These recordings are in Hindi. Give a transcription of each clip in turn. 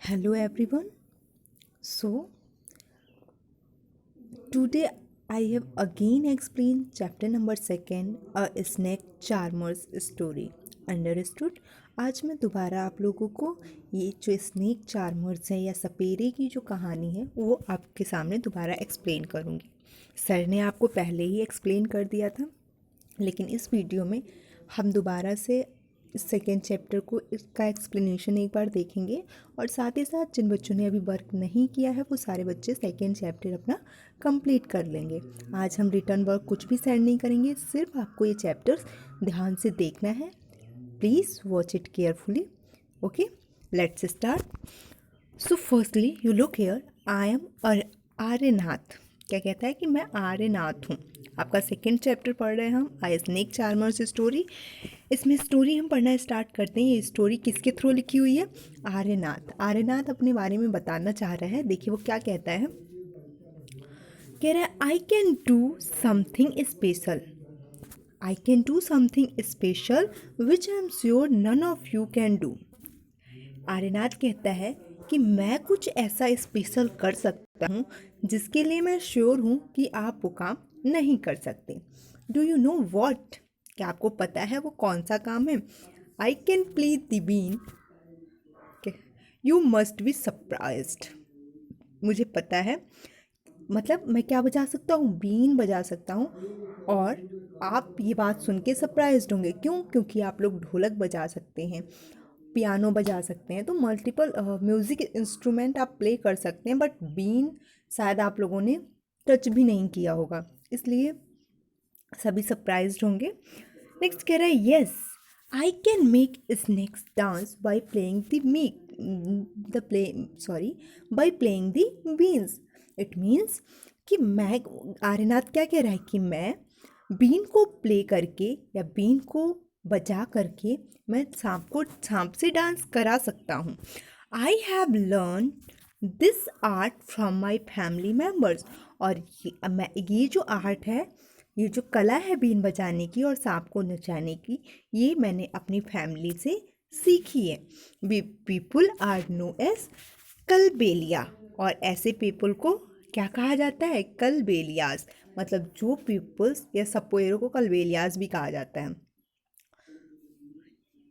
Hello everyone. So today I have again explained chapter number 2 a snake charmer's story. Understood? आज मैं दोबारा आप लोगों को ये जो स्नेक चार्मर्स है या सपेरे की जो कहानी है वो आपके सामने दोबारा एक्सप्लेन करूँगी। सर ने आपको पहले ही एक्सप्लेन कर दिया था, लेकिन इस वीडियो में हम दोबारा से सेकेंड चैप्टर को इसका एक्सप्लेनेशन एक बार देखेंगे और साथ ही साथ जिन बच्चों ने अभी वर्क नहीं किया है वो सारे बच्चे सेकेंड चैप्टर अपना कंप्लीट कर लेंगे। आज हम रिटर्न वर्क कुछ भी सेंड नहीं करेंगे, सिर्फ आपको ये चैप्टर्स ध्यान से देखना है। Please watch it carefully. Okay, let's start. So firstly you look here, I am Aryanath. क्या कहता है कि मैं आर्यनाथ हूँ। आपका सेकेंड चैप्टर पढ़ रहे हैं हम, आई स्नेक चार्मर्स स्टोरी। इसमें स्टोरी हम पढ़ना स्टार्ट करते हैं। ये स्टोरी किसके थ्रू लिखी हुई है? आर्यनाथ। आर्यनाथ अपने बारे में बताना चाह रहा है। देखिए वो क्या कहता है। कह रहा है I can do something special. I can do something special which I am sure none of you can do. Aryanath कहता है कि मैं कुछ ऐसा स्पेशल कर सकता हूँ जिसके लिए मैं श्योर हूँ कि आप वो काम नहीं कर सकते। Do you know what? क्या आपको पता है वो कौन सा काम है? I can play the been. You must be surprised. मुझे पता है, मतलब मैं क्या बजा सकता हूँ? बीन बजा सकता हूँ। और आप ये बात सुन के सरप्राइज्ड होंगे। क्यों? क्योंकि आप लोग ढोलक बजा सकते हैं, पियानो बजा सकते हैं, तो मल्टीपल म्यूज़िक इंस्ट्रूमेंट आप प्ले कर सकते हैं, बट बीन शायद आप लोगों ने टच भी नहीं किया होगा, इसलिए सभी सरप्राइज्ड होंगे। नेक्स्ट कह रहा है yes I can make snakes dance by playing the play sorry by playing the beens. It means कि मैं, आर्यनाथ क्या कह रहा है कि मैं बीन को प्ले करके या बीन को बजा करके मैं सांप से डांस करा सकता हूँ। I have learn this art from my family members. और ये जो आर्ट है, ये जो कला है बीन बजाने की और सांप को नचाने की, ये मैंने अपनी फैमिली से सीखी है। People are known as Kalbelia. और ऐसे पीपल को क्या कहा जाता है? कलबेलियाज। मतलब जो पीपल्स या सपेरों को कलबेलियाज भी कहा जाता है।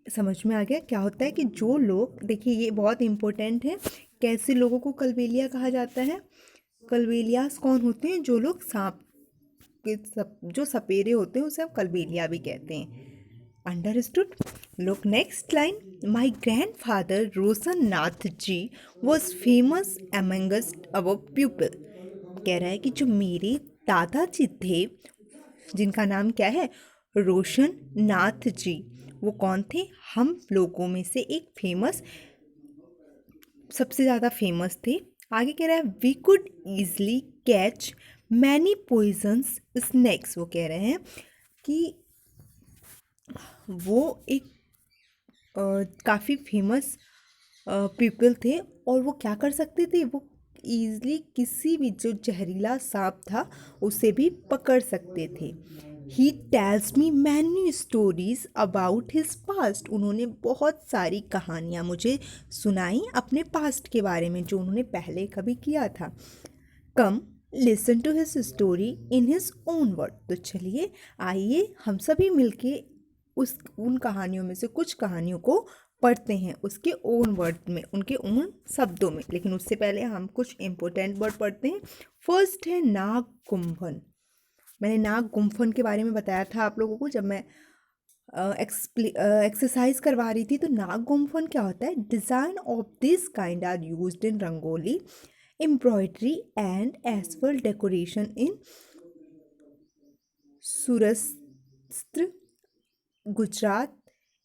समझ में आ गया क्या होता है कि जो लोग, देखिए ये बहुत इंपॉर्टेंट है, कैसे लोगों को कलबेलिया कहा जाता है? कलबेलियाज कौन होते हैं? जो लोग सांप जो सपेरे होते हैं उसे हम कलबेलिया भी कहते हैं। Understood? Look next line. My grandfather Roshan Nath ji was famous amongst our people. कह रहा है कि जो मेरे दादाजी थे, जिनका नाम क्या है? रोशन नाथ जी, वो कौन थे? हम लोगों में से एक फेमस, सबसे ज़्यादा फेमस थे। आगे कह रहा है we could easily catch many poisons snakes. वो कह रहे हैं कि वो एक काफ़ी फेमस पीपल थे और वो क्या कर सकते थे? वो ईजली किसी भी जो जहरीला सांप था उसे भी पकड़ सकते थे। He tells me many stories about his past. उन्होंने बहुत सारी कहानियाँ मुझे सुनाई अपने पास्ट के बारे में, जो उन्होंने पहले कभी किया था। Come listen to his story in his own word. तो चलिए आइए हम सभी मिलके उन कहानियों में से कुछ कहानियों को पढ़ते हैं उसके ओन वर्ड में, उनके ओन शब्दों में। लेकिन उससे पहले हम कुछ इम्पोर्टेंट वर्ड पढ़ते हैं। फर्स्ट है नाग गुम्फन। मैंने नाग गुम्फन के बारे में बताया था आप लोगों को जब मैं एक्सरसाइज करवा रही थी। तो नाग गुम्फन क्या होता है? Design of this kind are used in rangoli, embroidery and as well decoration in Surat, Gujarat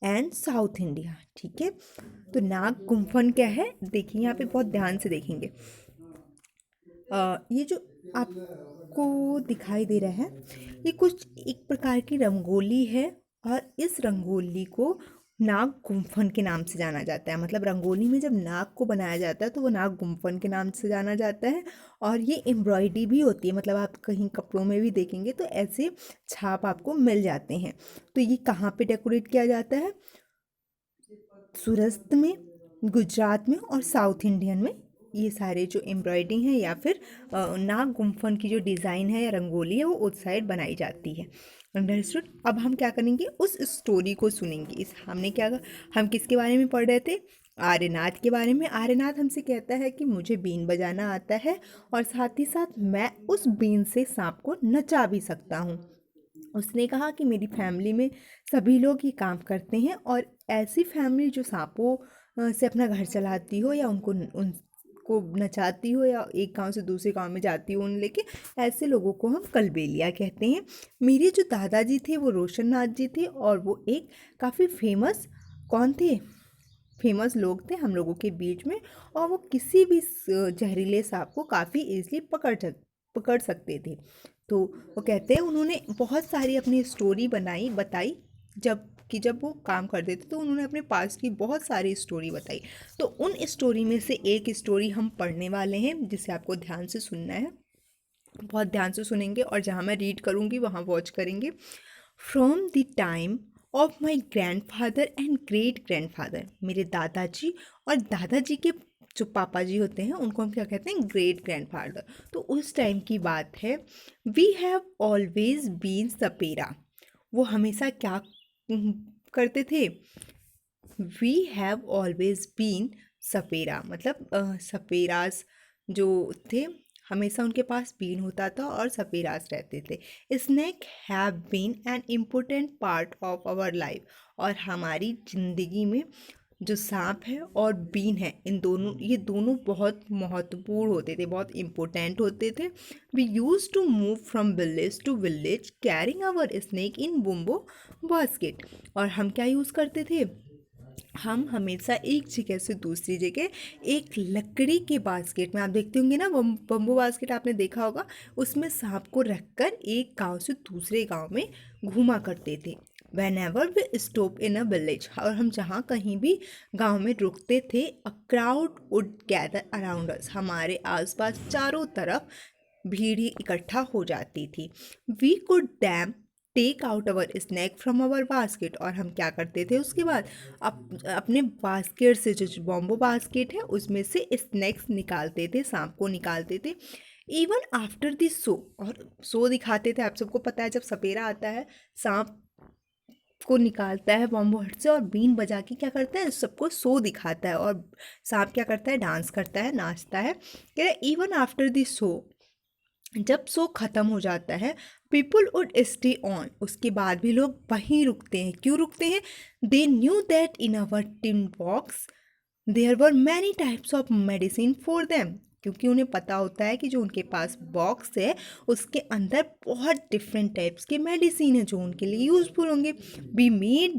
and South India. ठीक है, तो नाग गुम्फन क्या है? देखिए यहाँ पे बहुत ध्यान से देखेंगे। ये जो आपको दिखाई दे रहा है, ये कुछ एक प्रकार की रंगोली है और इस रंगोली को नाग गुम्फन के नाम से जाना जाता है। मतलब रंगोली में जब नाग को बनाया जाता है तो वो नाग गुम्फन के नाम से जाना जाता है। और ये एम्ब्रॉयडरी भी होती है, मतलब आप कहीं कपड़ों में भी देखेंगे तो ऐसे छाप आपको मिल जाते हैं। तो ये कहाँ पे डेकोरेट किया जाता है? सूरत में, गुजरात में और साउथ इंडियन में ये सारे जो एम्ब्रॉयडरिंग है या फिर नाग गुम्फन की जो डिज़ाइन है या रंगोली है वो उस साइड बनाई जाती है। अंडरस्टूड। अब हम क्या करेंगे, उस स्टोरी को सुनेंगे। इस हमने क्या, हम किसके बारे में पढ़ रहे थे, आर्यनाथ के बारे में। आर्यनाथ हमसे कहता है कि मुझे बीन बजाना आता है और साथ ही साथ मैं उस बीन से सांप को नचा भी सकता हूँ। उसने कहा कि मेरी फैमिली में सभी लोग ये काम करते हैं और ऐसी फैमिली जो सांपों से अपना घर चलाती हो या उनको नचाती हो या एक गांव से दूसरे गांव में जाती हो उन लेके, ऐसे लोगों को हम कलबेलिया कहते हैं। मेरे जो दादाजी थे वो रोशन नाथ जी थे और वो एक काफ़ी फेमस कौन थे, फेमस लोग थे हम लोगों के बीच में। और वो किसी भी जहरीले सांप को काफ़ी ईजिली पकड़ सकते थे। तो वो कहते हैं उन्होंने बहुत सारी अपनी स्टोरी बताई। जब वो काम करते थे तो उन्होंने अपने पास की बहुत सारी स्टोरी बताई। तो उन स्टोरी में से एक स्टोरी हम पढ़ने वाले हैं जिसे आपको ध्यान से सुनना है, बहुत ध्यान से सुनेंगे और जहाँ मैं रीड करूँगी वहाँ वॉच करेंगे। From the time of my grand father and great grand father, मेरे दादाजी और दादाजी के जो पापा जी होते हैं उनको हम क्या कहते हैं, ग्रेट ग्रैंड फादर। तो उस टाइम की बात है। वी हैव ऑलवेज बीन सपेरा, वो हमेशा क्या करते थे, वी हैव ऑलवेज बीन सपेरा, मतलब सपेरास जो थे हमेशा उनके पास बीन होता था और सपेरास रहते थे। Snake have been an important part of our life, और हमारी ज़िंदगी में जो सांप है और बीन है ये दोनों बहुत महत्वपूर्ण होते थे, बहुत इम्पोर्टेंट होते थे। We use to move from village to village carrying our snake in bamboo basket, और हम क्या यूज़ करते थे, हम हमेशा एक जगह से दूसरी जगह एक लकड़ी के बास्केट में, आप देखते होंगे ना बम्बू बास्केट आपने देखा होगा, उसमें सांप को रखकर एक गांव से दूसरे गांव में घूमा करते थे। Whenever we stop in a village, और हम जहाँ कहीं भी गांव में रुकते थे, a crowd would gather around us, हमारे आसपास चारों तरफ भीड़ ही इकट्ठा हो जाती थी। We could then take out our snake from our basket, और हम क्या करते थे उसके बाद अपने बास्केट से, जो बॉम्बो बास्केट है उसमें से स्नैक्स निकालते थे, सांप को निकालते थे। इवन आफ्टर दिस शो, और शो दिखाते थे, आप सबको पता है जब सपेरा आता है सांप को निकालता है बॉम्बो हट से और बीन बजा के क्या करता है, सबको शो दिखाता है, और सांप क्या करता है, डांस करता है, नाचता है। कह रहे इवन आफ्टर दिस शो, जब शो ख़त्म हो जाता है, पीपल वुड स्टे ऑन, उसके बाद भी लोग वहीं रुकते हैं। क्यों रुकते हैं, they knew that in our tin box there were many types of medicine for them, क्योंकि उन्हें पता होता है कि जो उनके पास बॉक्स है उसके अंदर बहुत डिफरेंट टाइप्स के मेडिसिन है जो उनके लिए यूज़फुल होंगे। We made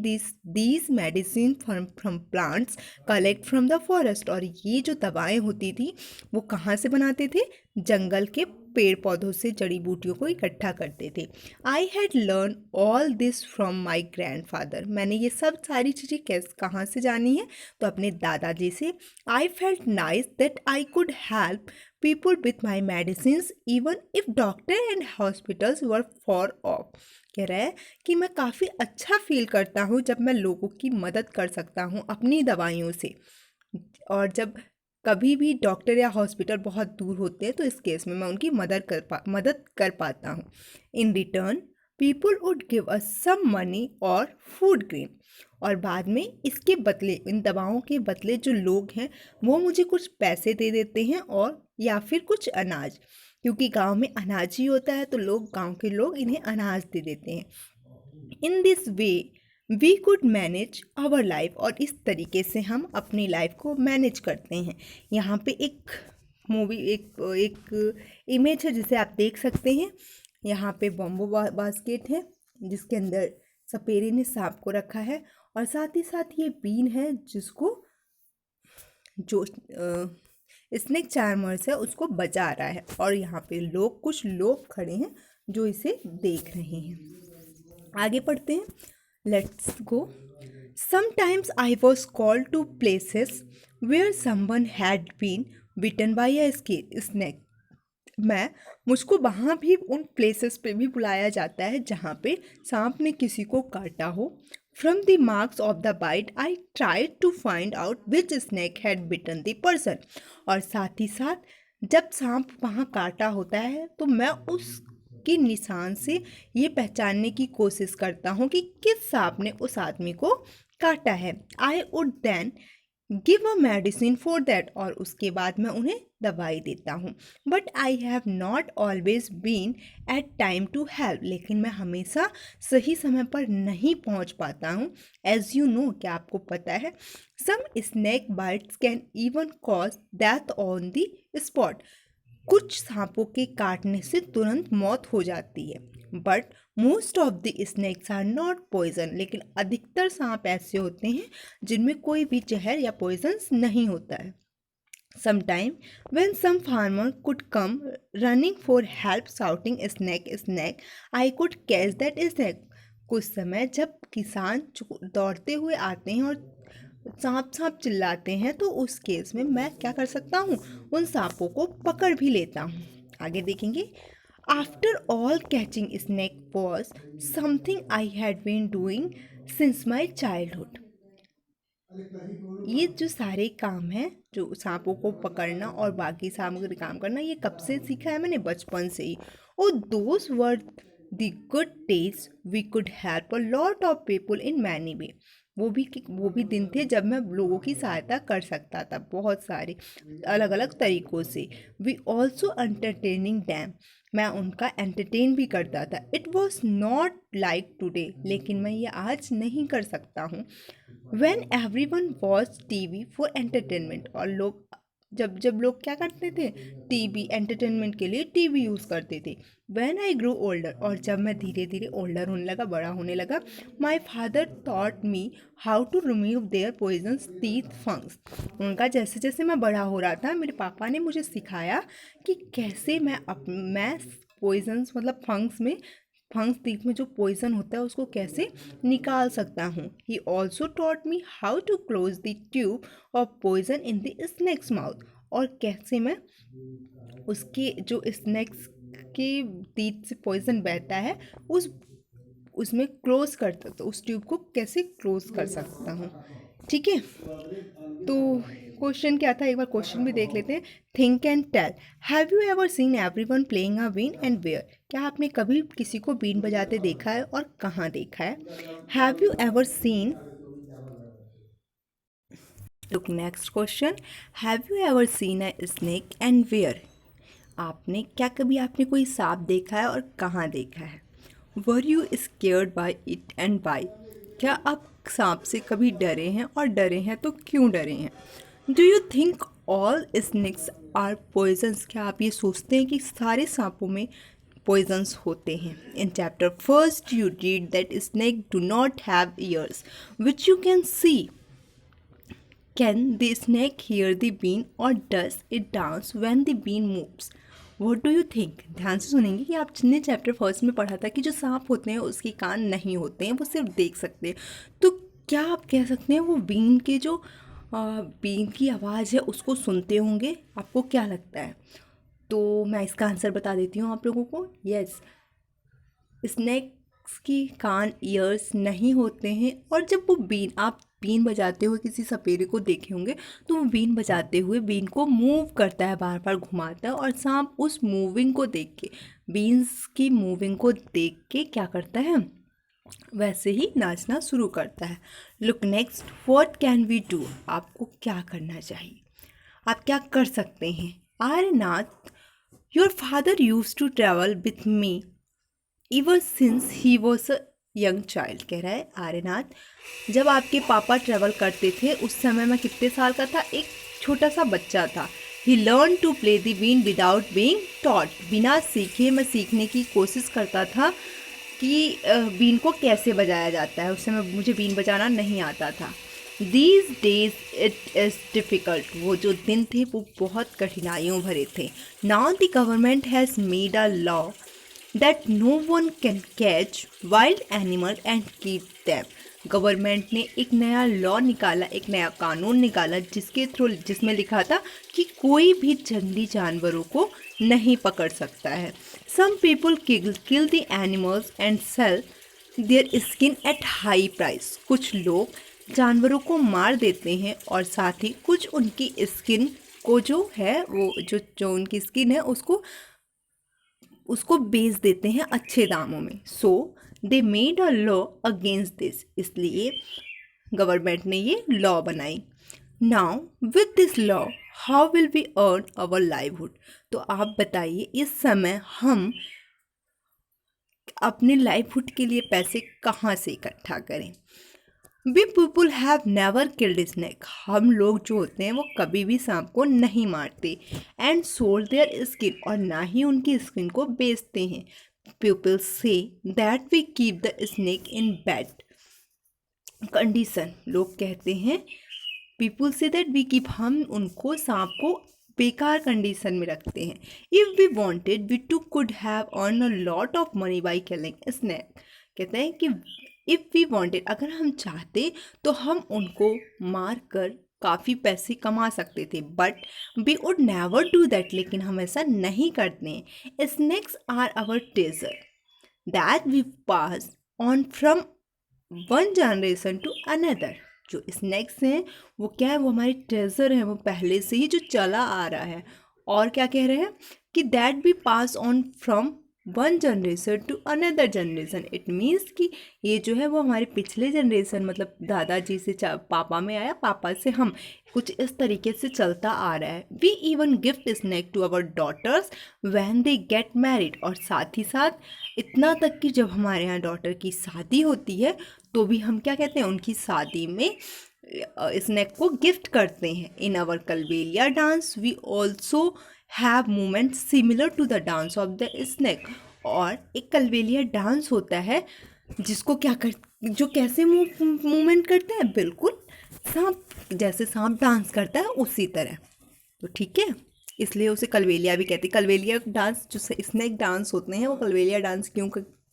these medicine from plants collect from the forest, और ये जो दवाएं होती थी वो कहाँ से बनाते थे, जंगल के पेड़ पौधों से जड़ी बूटियों को इकट्ठा करते थे। I had learn all this from my grand father, मैंने ये सब सारी चीज़ें कहाँ से जानी है, तो अपने दादाजी से। I felt nice that I could help people with my medicine even if doctor and hospitals were for of, कह रहा है कि मैं काफ़ी अच्छा फील करता हूँ जब मैं लोगों की मदद कर सकता हूँ अपनी दवाइयों से, और जब कभी भी डॉक्टर या हॉस्पिटल बहुत दूर होते हैं तो इस केस में मैं उनकी मदद कर पाता हूँ। In return people would give us some money और फूड ग्रेन, और बाद में इसके बदले, इन दवाओं के बदले जो लोग हैं वो मुझे कुछ पैसे दे देते हैं और या फिर कुछ अनाज, क्योंकि गांव में अनाज ही होता है तो गांव के लोग इन्हें अनाज दे देते हैं। In this way we could manage our life, और इस तरीके से हम अपनी लाइफ को मैनेज करते हैं। यहाँ पे एक एक इमेज है जिसे आप देख सकते हैं। यहाँ पे बॉम्बो बास्केट है जिसके अंदर सपेरे ने सांप को रखा है, और साथ ही साथ ये बीन है जिसको जो स्नेक चार्मर्स है उसको बजा रहा है, और यहाँ पे कुछ लोग खड़े हैं जो इसे देख रहे हैं। आगे पढ़ते हैं, let's go. Sometimes I was called to places where someone had been bitten by a snake. मुझको वहाँ भी उन प्लेसेस पे भी बुलाया जाता है जहाँ पे सांप ने किसी को काटा हो। From the marks of the bite, I tried to find out which snake had bitten the person. और साथ ही साथ जब सांप वहाँ काटा होता है तो मैं उसके निशान से ये पहचानने की कोशिश करता हूँ कि किस सांप ने उस आदमी को काटा है. I would then give a medicine for that, और उसके बाद मैं उन्हें दवाई देता हूँ. But I have not always been at time to help, लेकिन मैं हमेशा सही समय पर नहीं पहुँच पाता हूँ. एज यू नो, क्या आपको पता है, some snake bites can even cause death on the spot. कुछ सांपों के काटने से तुरंत मौत हो जाती है. But most of the snakes are not poison, लेकिन अधिकतर सांप ऐसे होते हैं जिनमें कोई भी जहर या पॉइजन्स नहीं होता है. Sometime when some farmer could come running for help shouting snake snake, I could catch that snake. कुछ समय जब किसान दौड़ते हुए आते हैं और सांप सांप चिल्लाते हैं तो उस केस में मैं क्या कर सकता हूँ, उन सांपों को पकड़ भी लेता हूँ. आगे देखेंगे. After all catching snake was something I had been doing since my childhood. ये जो सारे काम हैं, जो सांपों को पकड़ना और बाकी सामग्री काम करना, ये कब से सीखा है मैंने, बचपन से ही. और those were the good days we could help a lot of people in many way. वो भी दिन थे जब मैं लोगों की सहायता कर सकता था बहुत सारे अलग अलग तरीक़ों से. वी ऑल्सो एंटरटेनिंग डैम, मैं उनका एंटरटेन भी करता था. It was not like today, लेकिन मैं ये आज नहीं कर सकता हूँ. When everyone watched TV for entertainment, और जब लोग क्या करते थे, टीवी एंटरटेनमेंट के लिए टीवी यूज़ करते थे. When I grew older, और जब मैं धीरे धीरे ओल्डर होने लगा, बड़ा होने लगा, my father taught me how to remove their poisonous teeth fungus. उनका जैसे जैसे मैं बड़ा हो रहा था, मेरे पापा ने मुझे सिखाया कि कैसे मैं पॉइजन्स मतलब फंग्स टीथ में जो पॉइजन होता है उसको कैसे निकाल सकता हूँ. He also taught me how to close the tube of poison in the snake's mouth, और कैसे मैं उसके जो स्नैक्स के टीथ से पॉइजन बहता है उसमें क्लोज करता, तो उस ट्यूब को कैसे क्लोज कर सकता हूँ. ठीक है, तो क्वेश्चन क्या था, एक बार क्वेश्चन भी देख लेते हैं. Think and tell. Have you ever seen everyone playing a been and where. क्या आपने कभी किसी को बीन बजाते देखा है और कहाँ देखा है. Have you ever seen, look next question, have you ever seen a snake and where. आपने कोई सांप देखा है और कहाँ देखा है. Were you scared by it and why. क्या आप सांप से कभी डरे हैं और डरे हैं तो क्यों डरे हैं. Do you think all snakes are poisons. क्या आप ये सोचते हैं कि सारे सांपों में पॉइजन्स होते हैं. In chapter first you read that snake do not have ears which you can see. Can the snake hear the been और does it dance when the been moves. What do you think. ध्यान से सुनेंगे कि आपने चैप्टर फर्स्ट में पढ़ा था कि जो सांप होते हैं उसके कान नहीं होते हैं, वो सिर्फ देख सकते हैं. तो क्या आप कह सकते हैं वो बीन के जो बीन की आवाज़ है उसको सुनते होंगे. आपको क्या लगता है. तो मैं इसका आंसर बता देती हूँ आप लोगों को. यस, स्नेक्स की कान ईयर्स नहीं होते हैं, और जब वो आप बीन बजाते हुए किसी सपेरे को देखे होंगे तो वो बीन बजाते हुए बीन को मूव करता है, बार बार घुमाता है, और सांप उस मूविंग को देख के, बीन्स की मूविंग को देख के क्या करता है, वैसे ही नाचना शुरू करता है. Look next, what can we do. आपको क्या करना चाहिए, आप क्या कर सकते हैं. Aryanath, your father used to travel with me ever since he was a young child. कह रहा है आर्यनाथ, जब आपके पापा ट्रैवल करते थे उस समय मैं कितने साल का था, एक छोटा सा बच्चा था. He learn to play the been without being taught. बिना सीखे मैं सीखने की कोशिश करता था कि बीन को कैसे बजाया जाता है. उस समय मुझे बीन बजाना नहीं आता था. These days it is difficult. वो जो दिन थे वो बहुत कठिनाइयों भरे थे. Now the government has made a law that no one can catch wild animal and keep them. Government ने एक नया लॉ निकाला, एक नया कानून निकाला जिसमें लिखा था कि कोई भी जंगली जानवरों को नहीं पकड़ सकता है. Some people kill the animals and sell their skin at high price. कुछ लोग जानवरों को मार देते हैं और साथ ही कुछ उनकी स्किन को जो है वो जो उनकी स्किन है उसको बेच देते हैं अच्छे दामों में। So they made a law against this. इसलिए गवर्नमेंट ने ये लॉ बनाई। Now with this law how will we earn our livelihood. तो आप बताइए इस समय हम अपने लाइवहुड के लिए पैसे कहाँ से इकट्ठा करें। We people have never killed snake. हम लोग जो होते हैं वो कभी भी सांप को नहीं मारते। एंड सोल्ड देयर स्किन, और ना ही उनकी स्किन को बेचते हैं। People say that we keep the snake in bad condition. लोग कहते हैं people say that we keep, हम उनको सांप को बेकार कंडीशन में रखते हैं। If we wanted we too could have earn a lot of money by killing snake. कहते हैं कि इफ़ वी वॉन्टेड, अगर हम चाहते तो हम उनको मार कर काफ़ी पैसे कमा सकते थे, but we would never do that. लेकिन हम ऐसा नहीं करते हैं। Snakes are our treasure that we pass on from one generation to another. जो स्नैक्स हैं वो क्या है, वो हमारी ट्रेजर है, वो पहले से ही जो चला आ रहा है। और क्या कह रहे हैं कि that be pass on from one generation to another generation. It means कि ये जो है वो हमारे पिछले जनरेशन मतलब दादाजी से पापा में आया, पापा से हम, कुछ इस तरीके से चलता आ रहा है। We even gift snake to our daughters when they get married. और साथ ही साथ इतना तक कि जब हमारे यहाँ डॉटर की शादी होती है तो भी हम क्या कहते हैं, उनकी शादी में स्नैक को गिफ्ट करते हैं। In our Kalbelia dance we also have movement similar to the dance of the snake. और एक कलबेलिया डांस होता है जिसको क्या कर, जो कैसे मूवमेंट करते हैं, बिल्कुल सांप जैसे सांप डांस करता है उसी तरह। तो ठीक है, इसलिए उसे कलबेलिया भी कहते हैं। कलबेलिया डांस जो स्नैक डांस होते हैं वो कलबेलिया डांस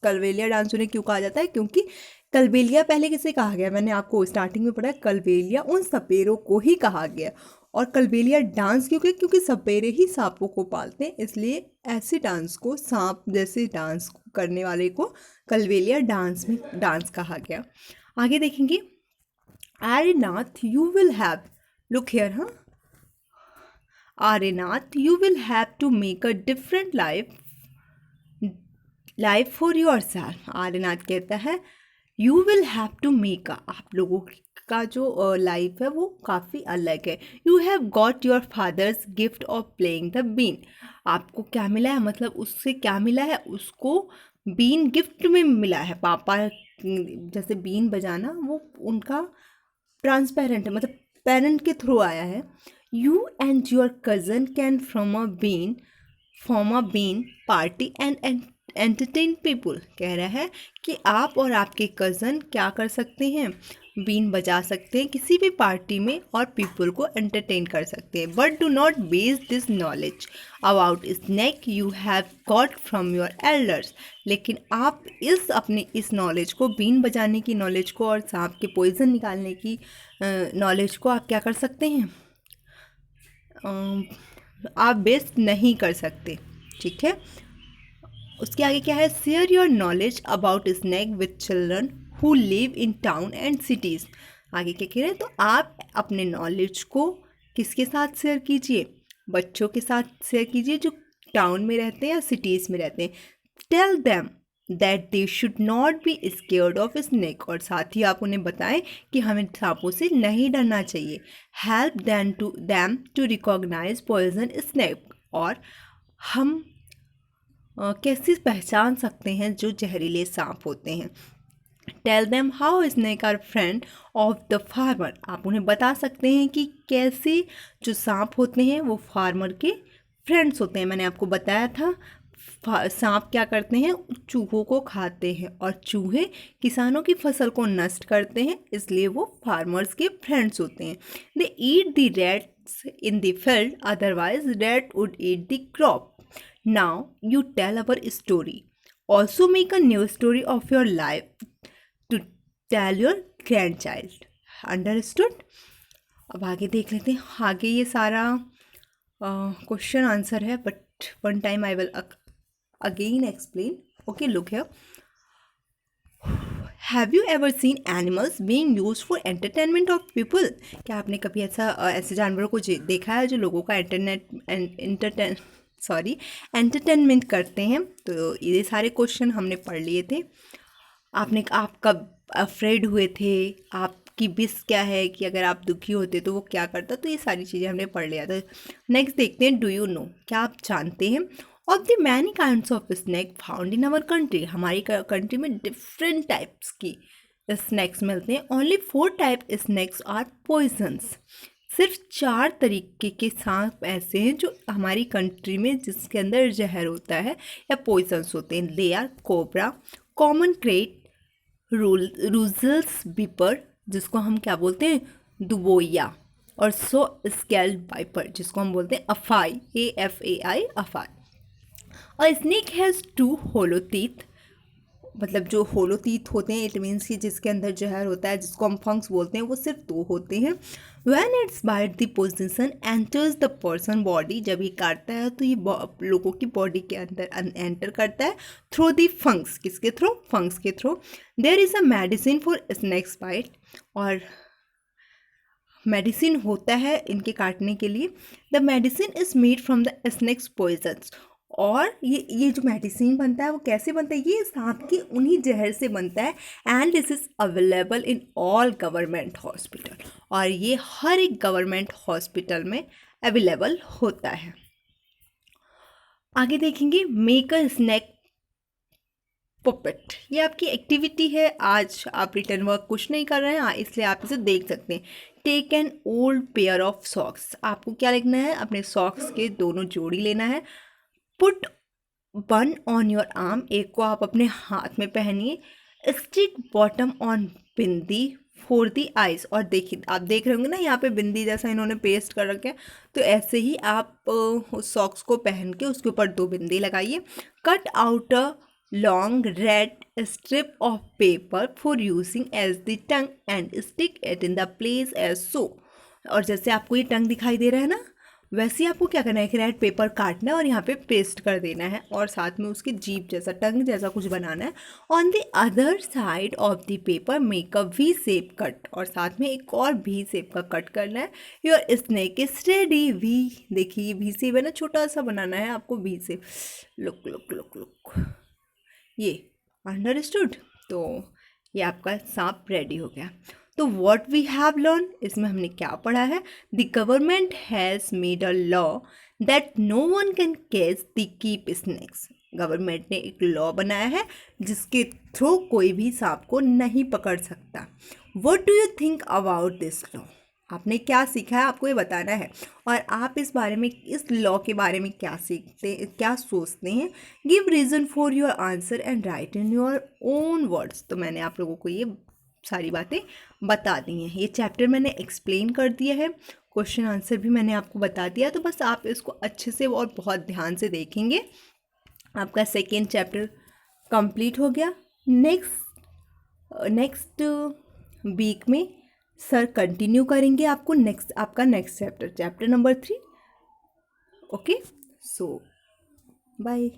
कलबेलिया डांस उन्हें क्यों कहा जाता है, क्योंकि कलबेलिया पहले किसे कहा गया, मैंने आपको स्टार्टिंग में पढ़ा, कलबेलिया उन सपेरों को ही कहा गया। और कलबेलिया डांस क्योंकि सपेरे ही सांपों को पालते हैं, इसलिए ऐसे डांस को, सांप जैसे डांस करने वाले को कलबेलिया डांस कहा गया। आगे देखेंगे, Aryanath you will have, look here, हाँ, Arinath, you will have to make a different life for yourself. Aryanath कहता है you will have to make a, आप लोगों का जो लाइफ है वो काफ़ी अलग है। You have got your father's gift of playing the bean. आपको क्या मिला है, मतलब उससे क्या मिला है, उसको बीन गिफ्ट में मिला है। पापा जैसे बीन बजाना वो उनका ट्रांसपेरेंट है, मतलब पेरेंट के थ्रू आया है। You and your cousin can form a been party and entertain people. कह रहा है कि आप और आपके कज़न क्या कर सकते हैं, बीन बजा सकते हैं किसी भी पार्टी में और पीपल को एंटरटेन कर सकते हैं। But do not base this knowledge about snake you have got from your elders. लेकिन आप इस नॉलेज को, बीन बजाने की नॉलेज को और सांप के पॉइजन निकालने की नॉलेज को आप क्या कर सकते हैं, आप बेस्ट नहीं कर सकते। ठीक है, उसके आगे क्या है, share your knowledge about snake with children who live in town and cities. आगे क्या कह रहे हैं, तो आप अपने नॉलेज को किसके साथ शेयर कीजिए, बच्चों के साथ शेयर कीजिए जो टाउन में रहते हैं या सिटीज़ में रहते हैं। Tell them that they should not be scared of snake. और साथ ही आप उन्हें बताएं कि हमें सांपों से नहीं डरना चाहिए। Help them to recognise poison snake. और हम कैसे पहचान सकते हैं जो जहरीले सांप होते हैं। Tell them how snake are friend of the farmer. आप उन्हें बता सकते हैं कि कैसे जो सांप होते हैं वो फार्मर के फ्रेंड्स होते हैं। मैंने आपको बताया था सांप क्या करते हैं, चूहों को खाते हैं और चूहे किसानों की फसल को नष्ट करते हैं, इसलिए वो फार्मर्स के फ्रेंड्स होते हैं। They eat the rats in the field, otherwise rat would eat the crop. Now you tell our story, also make a new story of your life to tell your grandchild. Understood. अब आगे देख लेते हैं। आगे ये सारा क्वेश्चन आंसर है, but one time I will again explain. Okay, look here. Have you ever seen animals being used for entertainment of people? क्या आपने कभी ऐसे जानवरों को देखा है जो लोगों का एंटरटेनमेंट करते हैं? तो ये सारे क्वेश्चन हमने पढ़ लिए थे। आप कब अफ्रेड हुए थे? आपकी विश क्या है कि अगर आप दुखी होते तो वो क्या करता? तो ये सारी चीज़ें हमने पढ़ लिया था। नेक्स्ट देखते हैं, डू यू नो, क्या आप जानते हैं? Of the many kinds of snake found in our country, हमारी कंट्री में डिफरेंट टाइप्स की स्नैक्स मिलते हैं। Only 4 type snakes are poisons, सिर्फ 4 तरीके के सांप ऐसे हैं जो हमारी कंट्री में जिसके अंदर जहर होता है या पॉइजन्स होते हैं। They are cobra, common krait, Russell's viper जिसको हम क्या बोलते हैं, दुबोया, और सो स्केल्ड वाइपर जिसको हम बोलते हैं अफाई, AFAI, अफाई। और स्नेक हैज़ 2 होलो टीथ, मतलब जो होलो टीथ होते हैं इट मीन्स कि जिसके अंदर जहर होता है, जिसको हम फंक्स बोलते हैं, वो सिर्फ 2 होते हैं। When its bite the poison enters the person body, जब ये काटता है तो ये लोगों की बॉडी के अंदर एंटर करता है थ्रू द फंक्स, किसके थ्रू? फंक्स के through. There is a medicine for snake's bite, और मेडिसिन होता है इनके काटने के लिए। The medicine is made from the snake's poisons, और ये जो मेडिसिन बनता है वो कैसे बनता है? ये सांप की उन्हीं जहर से बनता है। And this is available in all government hospital, और ये हर एक गवर्नमेंट हॉस्पिटल में अवेलेबल होता है। आगे देखेंगे, मेक अ स्नैक पपेट, ये आपकी एक्टिविटी है। आज आप रिटर्न वर्क कुछ नहीं कर रहे हैं इसलिए आप इसे देख सकते हैं। Take an old pair of socks, आपको क्या लिखना है? अपने सॉक्स के दोनों जोड़ी लेना है। Put one on your arm, एक को आप अपने हाथ में पहनिए। Stick bottom on bindi for the eyes, और देखिए आप देख रहे होंगे ना यहाँ पे बिंदी जैसा इन्होंने पेस्ट कर रखा है, तो ऐसे ही आप उस सॉक्स को पहन के उसके ऊपर 2 बिंदी लगाइए। Cut out a long red strip of paper for using as the tongue and stick it in the place as so, और जैसे आपको ये टंग दिखाई दे रहा है ना, वैसे ही आपको क्या करना है, एक रेड पेपर काटना है और यहाँ पे पेस्ट कर देना है, और साथ में उसकी जीभ जैसा, टंग जैसा कुछ बनाना है। On the other side of the paper make a V shape cut, और साथ में एक और वी शेप का कट करना है। Your snake is ready. V देखिए वी शेप है ना, छोटा सा बनाना है आपको V shape. Look look look look, ये अंडरस्टूड? तो ये आपका सांप रेडी हो गया। तो व्हाट वी हैव लर्न, इसमें हमने क्या पढ़ा है? The government has made a law that no one can catch the keep snakes, government ने एक लॉ बनाया है जिसके थ्रू कोई भी सांप को नहीं पकड़ सकता। What do you think about this law, आपने क्या सीखा है आपको ये बताना है, और आप इस बारे में, इस लॉ के बारे में क्या सीखते, क्या सोचते हैं? Give reason for your answer and right in your own words. तो मैंने आप लोगों को ये सारी बातें बता दी हैं, ये चैप्टर मैंने एक्सप्लेन कर दिया है, क्वेश्चन आंसर भी मैंने आपको बता दिया। तो बस आप इसको अच्छे से और बहुत ध्यान से देखेंगे, आपका सेकेंड चैप्टर कंप्लीट हो गया। नेक्स्ट वीक में सर कंटिन्यू करेंगे आपको आपका नेक्स्ट चैप्टर नंबर 3। ओके, सो बाय।